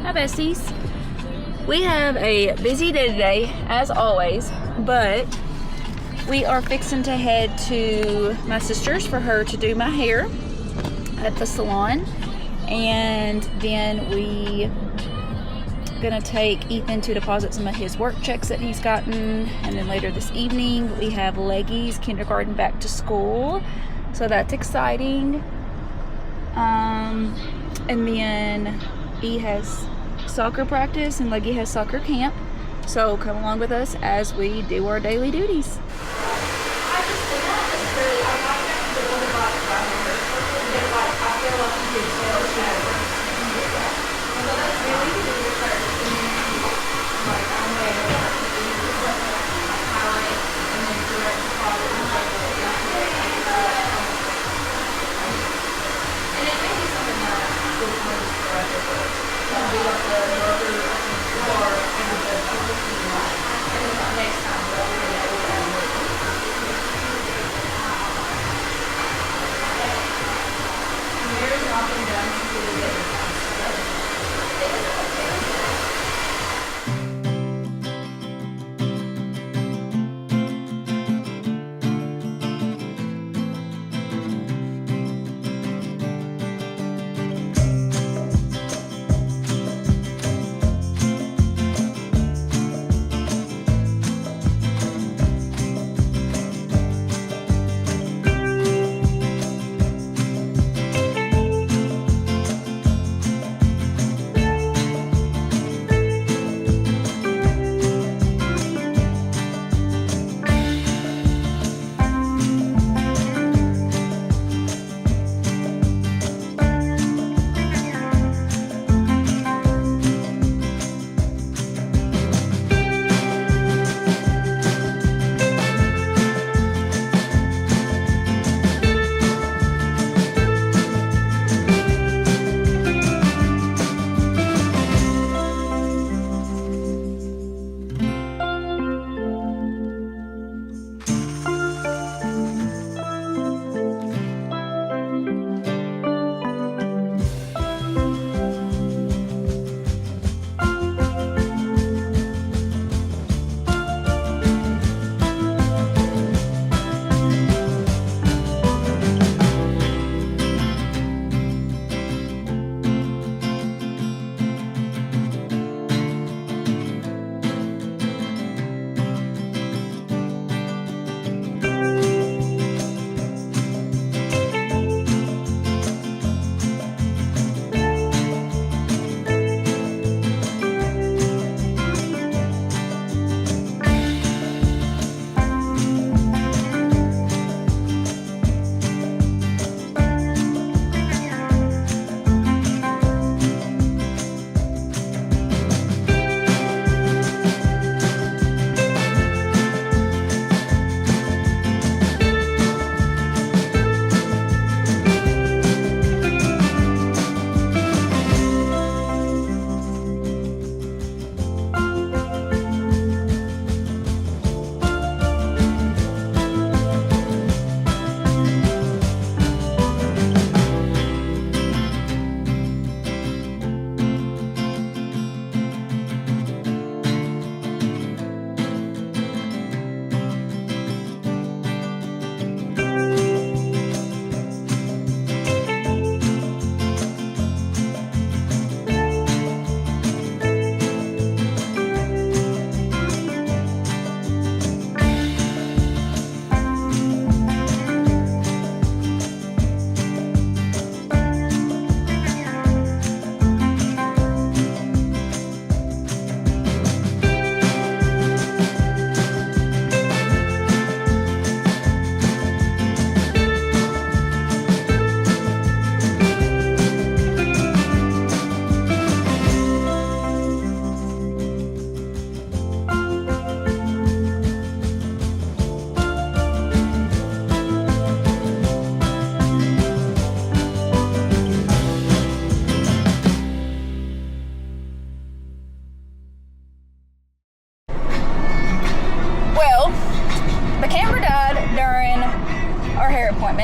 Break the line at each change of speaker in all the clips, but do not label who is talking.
Hi besties. We have a busy day today, as always, but we are fixing to head to my sister's for her to do my hair at the salon, and then we gonna take Ethan to deposit some of his work checks that he's gotten, and then later this evening we have Leggy's kindergarten back to school, so that's exciting. And then E has soccer practice and Leggy has soccer camp, so come along with us as we do our daily duties.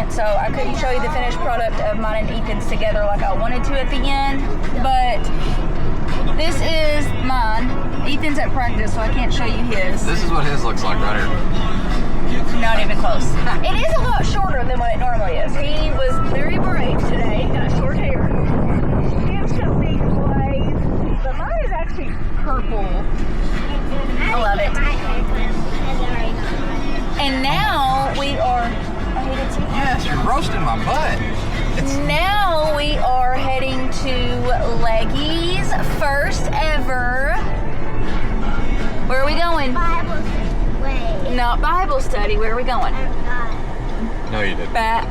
So I couldn't show you the finished product of mine and Ethan's together like I wanted to at the end, but Ethan's at practice, so I can't show you his.
This is what his looks like right here.
Not even close. It is a lot shorter than what it normally is. He was very brave today. Got short hair. He has some big waves, but mine is actually purple. I love it. And now we are.
Yes, you're roasting my butt.
Now we are heading to Leggy's first ever. Where are we going?
Bible way.
Not Bible study. Where are we going?
No, you didn't.
Back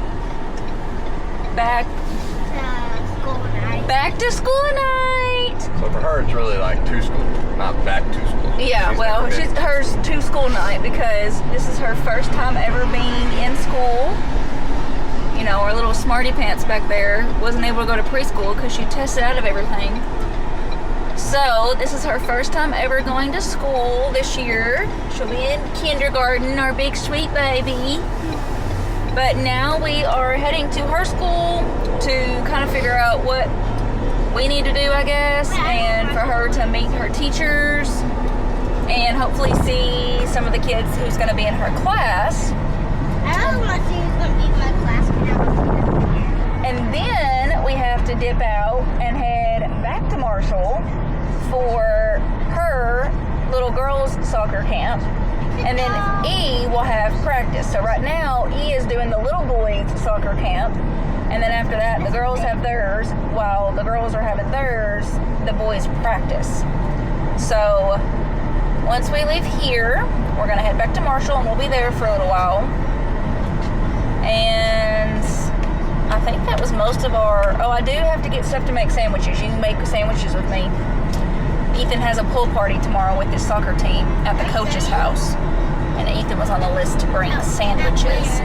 School night.
back to school night.
So for her, it's really like to school, not back to school.
Yeah, well, hers to school night because this is her first time ever being in school. You know, our little smarty pants back there wasn't able to go to preschool because she tested out of everything. So this is her first time ever going to school this year. She'll be in kindergarten, our big sweet baby. But now we are heading to her school to kind of figure out what we need to do, I guess, and for her to meet her teachers and hopefully see some of the kids who's going to be in her class.
I don't want to see who's going to be in my class.
And then we have to dip out and head back to Marshall for her little girls' soccer camp. And then E will have practice. So right now, E is doing the little boys' soccer camp. And then after that, the girls have theirs. While the girls are having theirs, the boys practice. So once we leave here, we're going to head back to Marshall and we'll be there for a little while. And I think that was most of our... Oh, I do have to get stuff to make sandwiches. You can make sandwiches with me. Ethan has a pool party tomorrow with his soccer team at the coach's house. And Ethan was on the list to bring sandwiches.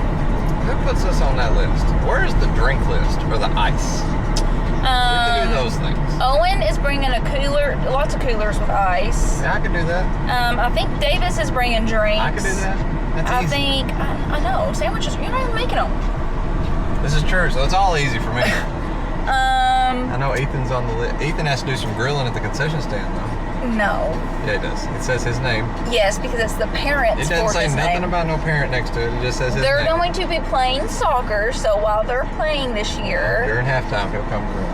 Who puts us on that list? Where is the drink list or the ice? We can do those things.
Owen is bringing a cooler, lots of coolers with ice.
Yeah, I can do that.
I think Davis is bringing drinks.
I can do that. That's easy.
I know, sandwiches, you're not even making them.
This is true, so it's all easy for me. I know Ethan's on the list. Ethan has to do some grilling at the concession stand, though.
No.
Yeah, it does. It says his name.
Yes, because it's the parents.
It doesn't
for
say
his
nothing
name.
about no parent next to it. It just says his
They're
name.
going to be playing soccer, so while they're playing this year,
During halftime, he'll come grill.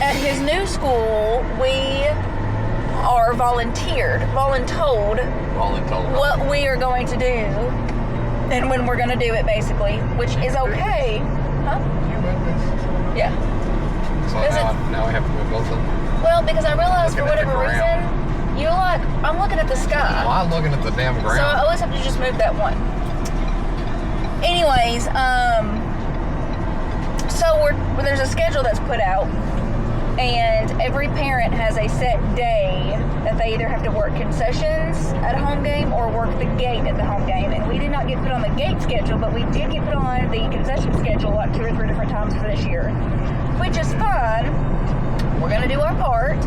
at his new school, we are voluntold what we are going to do and when we're going to do it, basically, which is okay. Huh?
You moved this.
Yeah.
So now we have to move both of them.
Well, because I realized for
Looking at the
whatever reason, you're like, I'm looking at the sky.
Well, I'm looking at the damn ground.
So I always have to just move that one. Anyways, so there's a schedule that's put out, and every parent has a set day that they either have to work concessions at a home game or work the gate at the home game. And we did not get put on the gate schedule, but we did get put on the concession schedule like 2 or 3 different times for this year, which is fun. We're going to do our part,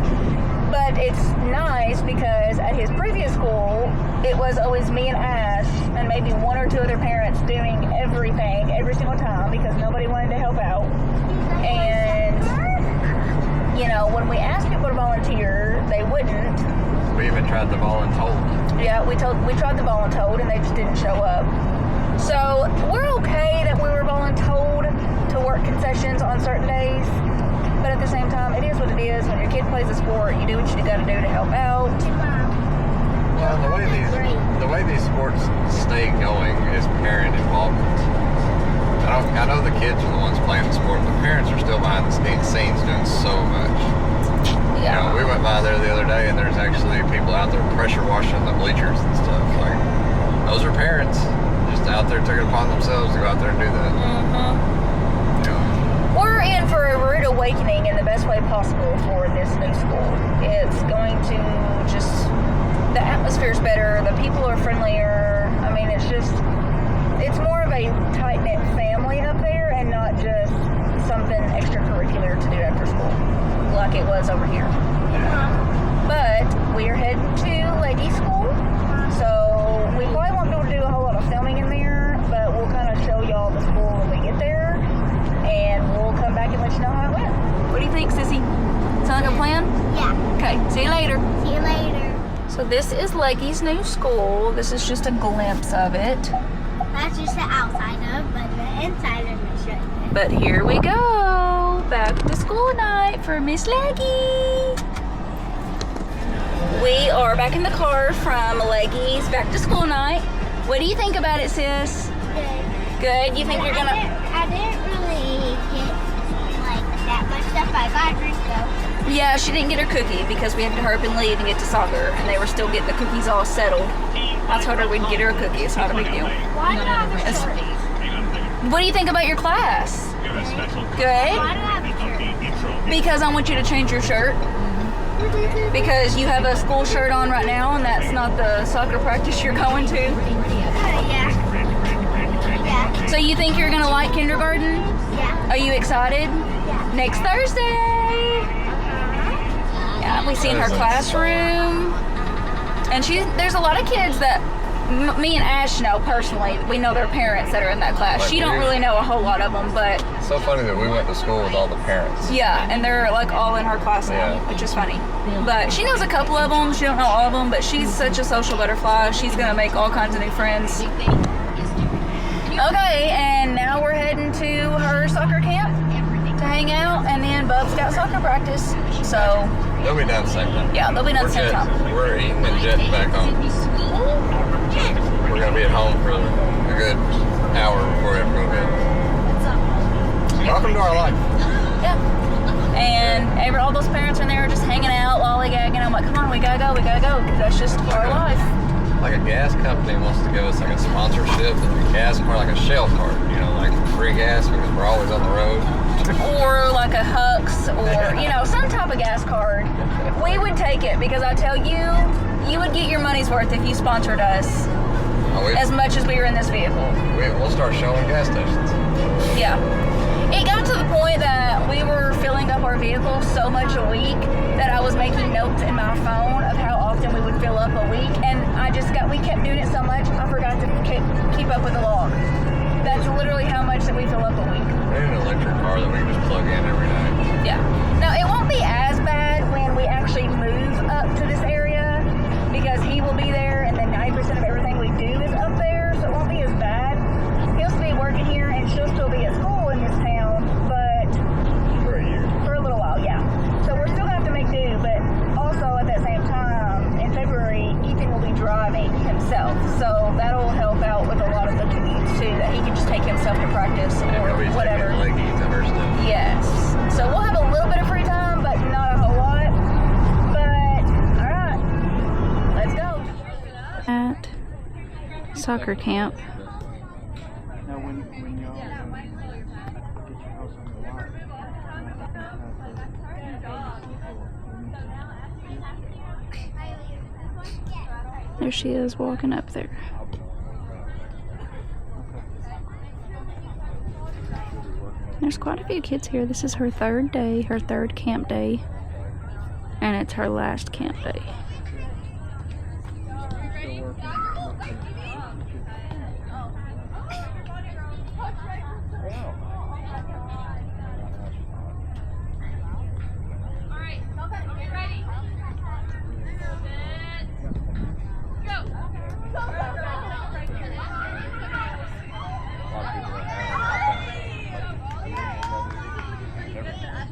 but it's nice because at his previous school, it was always me and Ash and maybe 1 or 2 other parents doing everything every single time because nobody wanted to help out. And, you know, when we asked people to volunteer, they wouldn't.
We even tried the voluntold.
Yeah, we tried the voluntold and they just didn't show up. So we're okay that we were voluntold to work concessions on certain days. But at the same time, it is what it is. When your kid plays a sport, you do what you got to do to help out.
Well, the way these sports stay going is parent involvement. I know the kids are the ones playing the sport, but parents are still behind the scenes doing so much.
Yeah.
You know, we went by there the other day, and there's actually people out there pressure washing the bleachers and stuff. Like, those are parents just out there took it upon themselves to go out there and do that.
Mm-hmm.
You know.
We're in for a rude awakening in the best way possible for this new school. It's going to just, the atmosphere's better, the people are friendlier. I mean, it's more of a tight-knit family up there and not just something extracurricular to do after school like it was over here. But we are heading to Leggy School, so we probably won't be able to do a whole lot of filming in there, but we'll kind of show y'all the school when we get there, and we'll come back and let you know how it went. What do you think, Sissy? Sound like a plan?
Yeah.
Okay, see you later.
See you later.
So this is Leggy's new school. This is just a glimpse of it.
That's just the outside of, but the inside of it shouldn't.
But here we go. Back to school night for Miss Leggy. We are back in the car from Leggy's back to school night. What do you think about it, sis?
Good.
Good? You think you're gonna...
I didn't really get like that much stuff, but I got a drink though.
Yeah, she didn't get her cookie because we had to hurry up and leave and get to soccer, and they were still getting the cookies all settled. I told her we'd get her a cookie. It's not a big deal.
Why do I have a shirt?
What do you think about your class? Good?
Why do I have a shirt?
Because I want you to change your shirt. Because you have a school shirt on right now, and that's not the soccer practice you're going to.
Yeah. Yeah.
So you think you're gonna like kindergarten?
Yeah.
Are you excited?
Yeah.
Next Thursday. Yeah, we see in her classroom, and there's a lot of kids that me and Ash know personally. We know their parents that are in that class.
Like
She don't
we-
really know a whole lot of them, but
It's so funny that we went to school with all the parents.
yeah, and they're like all in her class now,
Yeah.
which is funny. But she knows a couple of them. She don't know all of them, but she's such a social butterfly. She's gonna make all kinds of new friends. Okay, and now we're heading to her soccer camp to hang out, and then Bub's got soccer practice. So
They'll be done the same time.
yeah, they'll be done at the same time.
We're eating and jetting back home. We're gonna be at home for a good hour before we have to go to bed. Welcome to our life.
Yeah. And all those parents are there just hanging out, lollygagging. I'm like, come on, we gotta go, because that's just our life.
Like a gas company wants to give us like a sponsorship, a gas card, like a Shell card, you know, like free gas because we're always on the road.
Or like a Hux, or, you know, some type of gas card. We would take it, because I tell you, you would get your money's worth if you sponsored us as much as we were in this vehicle.
We'll start showing gas stations.
Yeah. It got to the point that we were filling up our vehicle so much a week that I was making notes in my phone of how often we would fill up a week, and we kept doing it so much, I forgot to keep up with the log. That's literally how much that we fill up a week.
We need an electric car that we can just plug in every night.
Yeah. Now, it won't be as bad when we actually move up to this area, because he will be there, and then 90% of everything we do is up there, so it won't be as bad. He'll still be working here, and she'll still be at school in this town, but
For a year.
for a little while, yeah. So we're still going to have to make do, but also at that same time, in February, Ethan will be driving himself, so that'll help out with a lot of the commutes, too, that he can just take himself to practice
And
or
nobody's
whatever.
taking Leggy to her stuff.
Yes. So we'll have a little bit of free time, but not a whole lot. But, alright. Let's go. At soccer camp.
Now, when y'all get your house on the lot,
There she is walking up there. There's quite a few kids here. This is her third day, her third camp day, and it's her last camp day.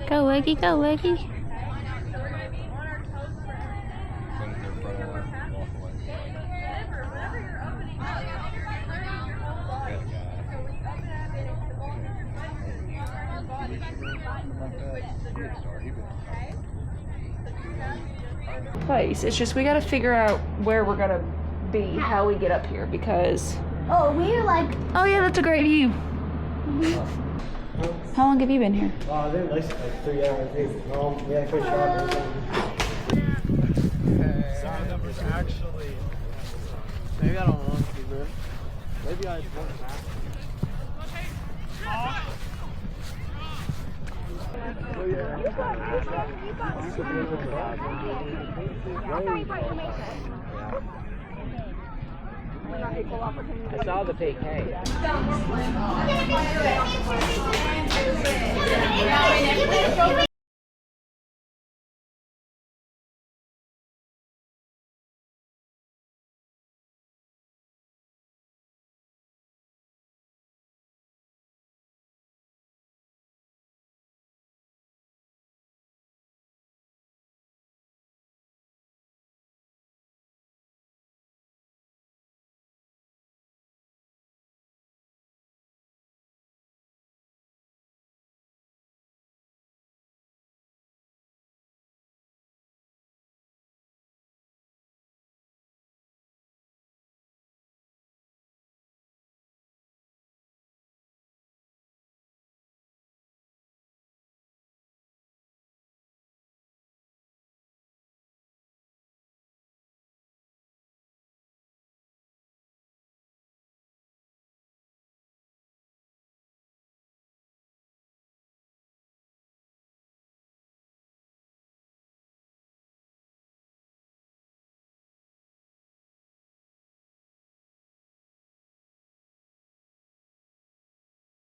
Go, Leggy, go, Leggy. Place. It's just we gotta figure out where we're gonna be, how we get up here, because
Oh, we're like.
oh yeah, that's a great view. How long have you been here?
I've been like 3 hours. Yeah, pretty sure. Sound numbers actually. Maybe I don't want to, but maybe I want back. I saw the PK.